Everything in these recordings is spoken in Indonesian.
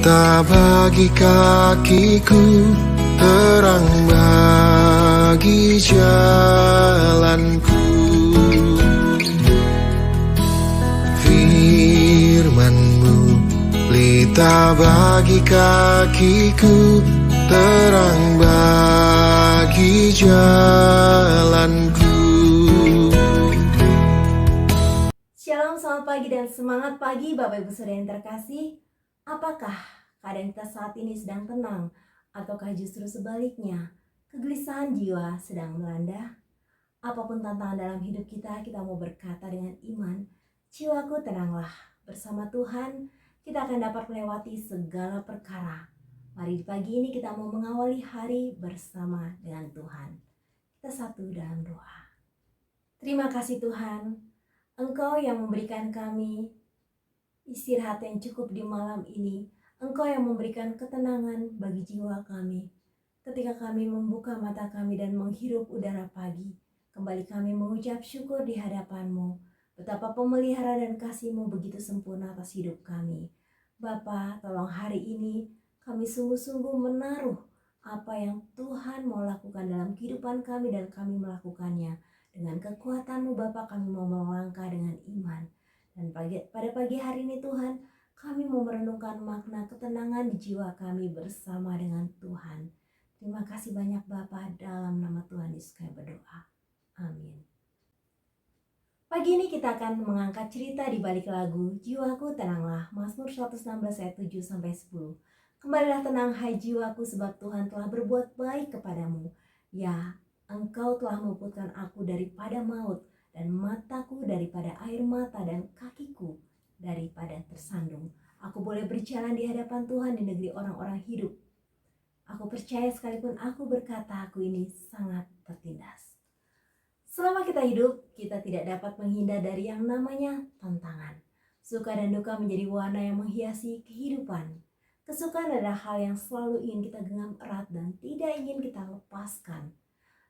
pelita bagi kakiku, terang bagi jalanku. Firman-Mu pelita bagi kakiku, terang bagi jalanku. Shalom, selamat pagi dan semangat pagi Bapak Ibu Saudara yang terkasih. Apakah keadaan kita saat ini sedang tenang? Ataukah justru sebaliknya, kegelisahan jiwa sedang melanda? Apapun tantangan dalam hidup kita, kita mau berkata dengan iman, jiwaku tenanglah, bersama Tuhan kita akan dapat melewati segala perkara. Mari di pagi ini kita mau mengawali hari bersama dengan Tuhan. Kita satu dalam doa. Terima kasih Tuhan, Engkau yang memberikan kami istirahat yang cukup di malam ini. Engkau yang memberikan ketenangan bagi jiwa kami. Ketika kami membuka mata kami dan menghirup udara pagi, kembali kami mengucap syukur di hadapan-Mu. Betapa pemeliharaan dan kasih-Mu begitu sempurna atas hidup kami. Bapa, tolong hari ini kami sungguh-sungguh menaruh apa yang Tuhan mau lakukan dalam kehidupan kami dan kami melakukannya. Dengan kekuatan-Mu Bapa, kami mau melangkah dengan iman. Dan pada pagi hari ini Tuhan, kami mau merenungkan makna ketenangan di jiwa kami bersama dengan Tuhan. Terima kasih banyak Bapa, dalam nama Tuhan Yesus kami berdoa. Amin. Pagi ini kita akan mengangkat cerita di balik lagu Jiwaku Tenanglah, Mazmur 116 ayat 7-10. Kembalilah tenang hai jiwaku, sebab Tuhan telah berbuat baik kepadamu. Ya, Engkau telah meluputkan aku daripada maut, dan mataku daripada air mata, dan kakiku daripada tersandung. Aku boleh berjalan di hadapan Tuhan di negeri orang-orang hidup. Aku percaya sekalipun aku berkata aku ini sangat tertindas. Selama kita hidup, kita tidak dapat menghindar dari yang namanya tantangan. Suka dan duka menjadi warna yang menghiasi kehidupan. Kesukaan adalah hal yang selalu ingin kita genggam erat dan tidak ingin kita lepaskan.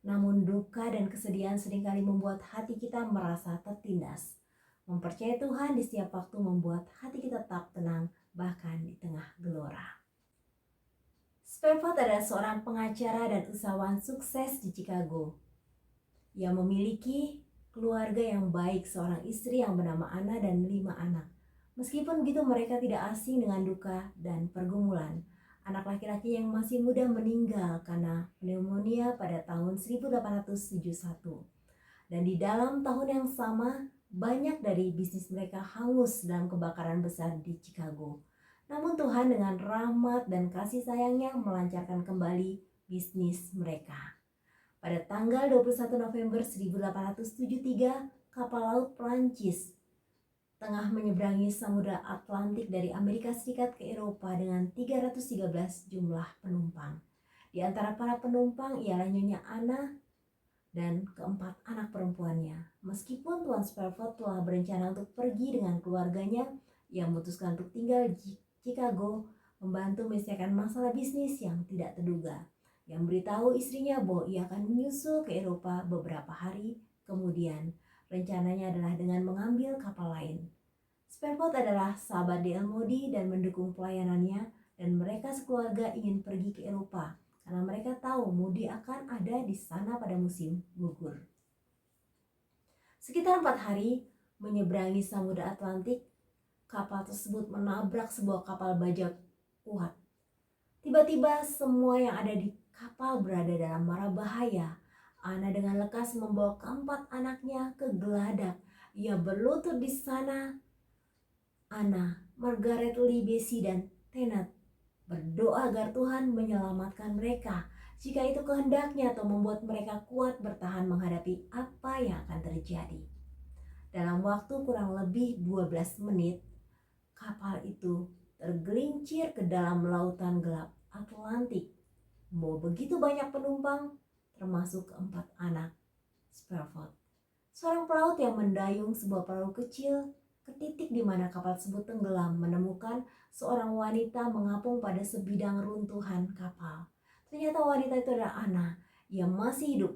Namun duka dan kesedihan seringkali membuat hati kita merasa tertindas. Mempercayai Tuhan di setiap waktu membuat hati kita tetap tenang, bahkan di tengah gelora. Spervat adalah seorang pengacara dan usahawan sukses di Chicago. Ia memiliki keluarga yang baik, seorang istri yang bernama Anna dan 5 anak. Meskipun begitu, mereka tidak asing dengan duka dan pergumulan. Anak laki-laki yang masih muda meninggal karena pneumonia pada tahun 1871. Dan di dalam tahun yang sama, banyak dari bisnis mereka hangus dalam kebakaran besar di Chicago. Namun Tuhan dengan rahmat dan kasih sayangnya melancarkan kembali bisnis mereka. Pada tanggal 21 November 1873, kapal laut Prancis tengah menyeberangi Samudra Atlantik dari Amerika Serikat ke Eropa dengan 313 jumlah penumpang. Di antara para penumpang ialah Nyonya Anna dan keempat anak perempuannya. Meskipun Tuan Spervat telah berencana untuk pergi dengan keluarganya, ia memutuskan untuk tinggal di Chicago, membantu menyelesaikan masalah bisnis yang tidak terduga. Yang beritahu istrinya bahwa ia akan menyusul ke Eropa beberapa hari kemudian. Rencananya adalah dengan mengambil kapal lain. Spervat adalah sahabat D.L. Moody dan mendukung pelayanannya, dan mereka sekeluarga ingin pergi ke Eropa karena mereka tahu Moody akan ada di sana pada musim gugur. Sekitar 4 hari menyeberangi Samudra Atlantik, kapal tersebut menabrak sebuah kapal baja kuat. Tiba-tiba semua yang ada di kapal berada dalam mara bahaya. Anna dengan lekas membawa keempat anaknya ke geladak. Ia berlutut di sana. Anna, Margaret Lee, Bessie, dan Tennant berdoa agar Tuhan menyelamatkan mereka jika itu kehendaknya atau membuat mereka kuat bertahan menghadapi apa yang akan terjadi. Dalam waktu kurang lebih 12 menit, kapal itu tergelincir ke dalam lautan gelap Atlantik. Membawa begitu banyak penumpang, termasuk keempat anak Spervat. Seorang pelaut yang mendayung sebuah perahu kecil ke titik di mana kapal tersebut tenggelam menemukan seorang wanita mengapung pada sebidang runtuhan kapal. Ternyata wanita itu adalah Anna. Ia masih hidup.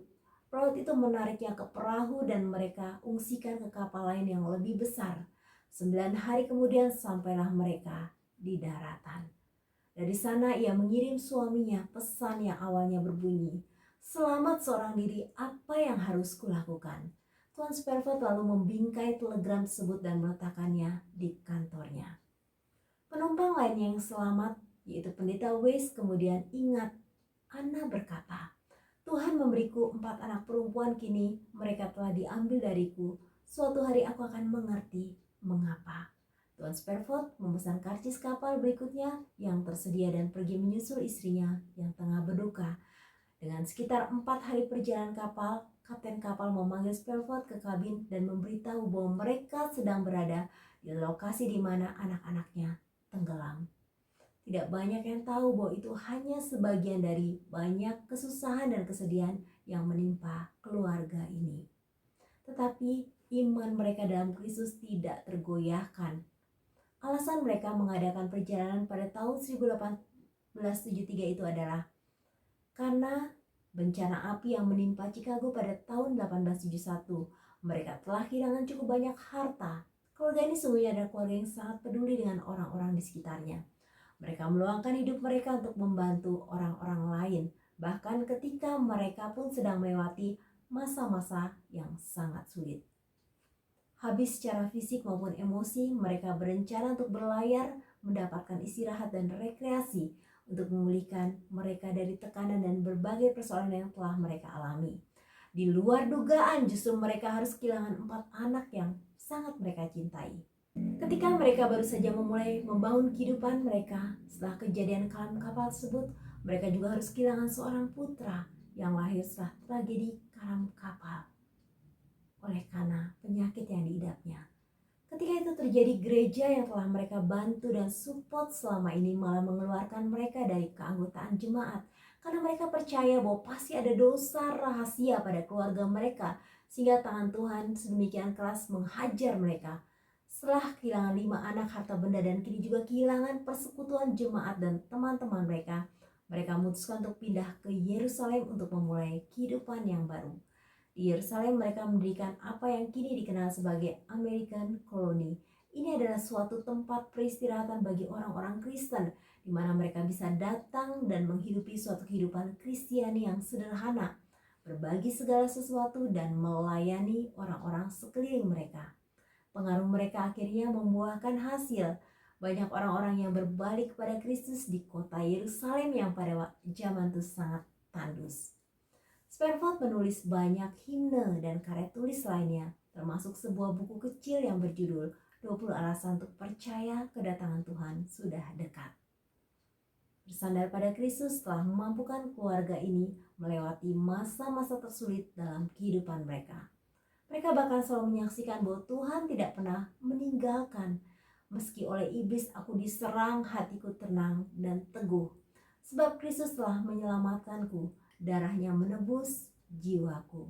Pelaut itu menariknya ke perahu dan mereka ungsikan ke kapal lain yang lebih besar. 9 hari kemudian sampailah mereka di daratan. Dari sana ia mengirim suaminya pesan yang awalnya berbunyi, "Selamat seorang diri, apa yang harus kulakukan?" Tuan Spervet lalu membingkai telegram tersebut dan meletakkannya di kantornya. Penumpang lainnya yang selamat, yaitu Pendeta Weiss, kemudian ingat, Anna berkata, "Tuhan memberiku 4 anak perempuan, kini mereka telah diambil dariku. Suatu hari aku akan mengerti mengapa." Tuan Spervet memesan karcis kapal berikutnya yang tersedia dan pergi menyusul istrinya yang tengah berduka. Dengan sekitar 4 hari perjalanan kapal, kapten kapal memanggil Spervet ke kabin dan memberitahu bahwa mereka sedang berada di lokasi di mana anak-anaknya tenggelam. Tidak banyak yang tahu bahwa itu hanya sebagian dari banyak kesusahan dan kesedihan yang menimpa keluarga ini. Tetapi iman mereka dalam Kristus tidak tergoyahkan. Alasan mereka mengadakan perjalanan pada tahun 1873 itu adalah karena bencana api yang menimpa Chicago pada tahun 1871. Mereka telah kehilangan cukup banyak harta. Keluarga ini sungguhnya adalah keluarga yang sangat peduli dengan orang-orang di sekitarnya. Mereka meluangkan hidup mereka untuk membantu orang-orang lain, bahkan ketika mereka pun sedang melewati masa-masa yang sangat sulit. Habis secara fisik maupun emosi, mereka berencana untuk berlayar, mendapatkan istirahat dan rekreasi untuk memulihkan mereka dari tekanan dan berbagai persoalan yang telah mereka alami. Di luar dugaan, justru mereka harus kehilangan 4 anak yang sangat mereka cintai. Ketika mereka baru saja memulai membangun kehidupan mereka, setelah kejadian karam kapal tersebut, mereka juga harus kehilangan seorang putra yang lahir setelah tragedi karam kapal oleh karena penyakit yang diidapnya. Ketika itu terjadi, gereja yang telah mereka bantu dan support selama ini malah mengeluarkan mereka dari keanggotaan jemaat karena mereka percaya bahwa pasti ada dosa rahasia pada keluarga mereka sehingga tangan Tuhan sedemikian keras menghajar mereka. Setelah kehilangan 5 anak harta benda dan kini juga kehilangan persekutuan jemaat dan teman-teman mereka, mereka memutuskan untuk pindah ke Yerusalem untuk memulai kehidupan yang baru. Di Yerusalem mereka mendirikan apa yang kini dikenal sebagai American Colony. Ini adalah suatu tempat peristirahatan bagi orang-orang Kristen, di mana mereka bisa datang dan menghidupi suatu kehidupan Kristiani yang sederhana, berbagi segala sesuatu dan melayani orang-orang sekeliling mereka. Pengaruh mereka akhirnya membuahkan hasil. Banyak orang-orang yang berbalik kepada Kristus di kota Yerusalem yang pada zaman itu sangat tandus. Spervet menulis banyak himne dan karya tulis lainnya, termasuk sebuah buku kecil yang berjudul 20 Alasan untuk Percaya Kedatangan Tuhan Sudah Dekat. Bersandar pada Kristus telah memampukan keluarga ini melewati masa-masa tersulit dalam kehidupan mereka. Mereka bahkan selalu menyaksikan bahwa Tuhan tidak pernah meninggalkan. Meski oleh iblis aku diserang, hatiku tenang dan teguh. Sebab Kristus telah menyelamatkanku, darahnya menebus jiwaku.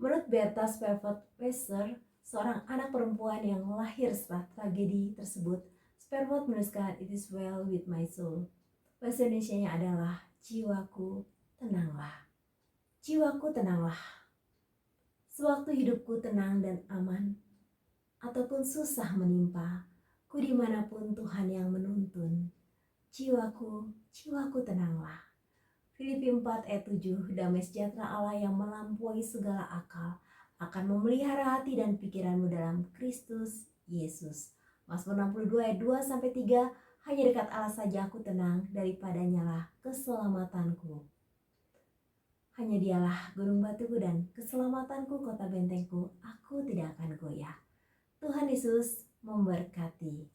Menurut Bertha Spervet Weiser, seorang anak perempuan yang lahir setelah tragedi tersebut, Spervet menuliskan "It is well with my soul". Bahasa Indonesianya adalah "Jiwaku tenanglah". Jiwaku tenanglah. Sewaktu hidupku tenang dan aman, ataupun susah menimpa, ku dimanapun Tuhan yang menuntun. Jiwaku tenanglah. Filipi 4 ayat 7, damai sejahtera Allah yang melampaui segala akal akan memelihara hati dan pikiranmu dalam Kristus Yesus. Mazmur 62 ayat 2-3, hanya dekat Allah saja aku tenang, daripadanya lah keselamatanku. Hanya dialah gunung batuku dan keselamatanku, kota bentengku, aku tidak akan goyah. Tuhan Yesus memberkati.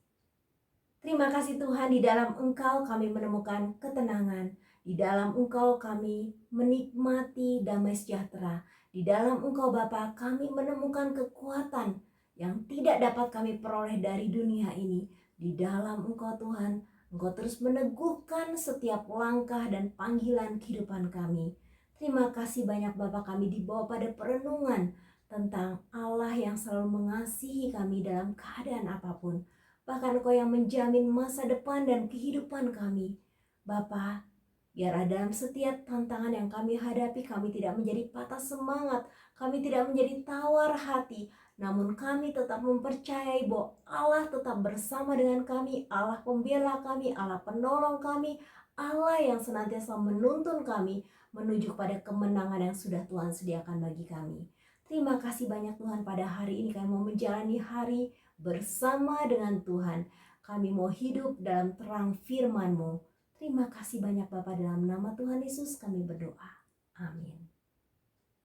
Terima kasih Tuhan, di dalam Engkau kami menemukan ketenangan. Di dalam Engkau kami menikmati damai sejahtera. Di dalam Engkau Bapa kami menemukan kekuatan yang tidak dapat kami peroleh dari dunia ini. Di dalam Engkau Tuhan, Engkau terus meneguhkan setiap langkah dan panggilan kehidupan kami. Terima kasih banyak Bapa, kami dibawa pada perenungan tentang Allah yang selalu mengasihi kami dalam keadaan apapun. Bahkan Engkau yang menjamin masa depan dan kehidupan kami. Bapa, biarlah dalam setiap tantangan yang kami hadapi, kami tidak menjadi patah semangat, kami tidak menjadi tawar hati, namun kami tetap mempercayai bahwa Allah tetap bersama dengan kami, Allah pembela kami, Allah penolong kami, Allah yang senantiasa menuntun kami menuju pada kemenangan yang sudah Tuhan sediakan bagi kami. Terima kasih banyak Tuhan, pada hari ini kami mau menjalani hari bersama dengan Tuhan. Kami mau hidup dalam terang firman-Mu. Terima kasih banyak Bapa, dalam nama Tuhan Yesus kami berdoa. Amin.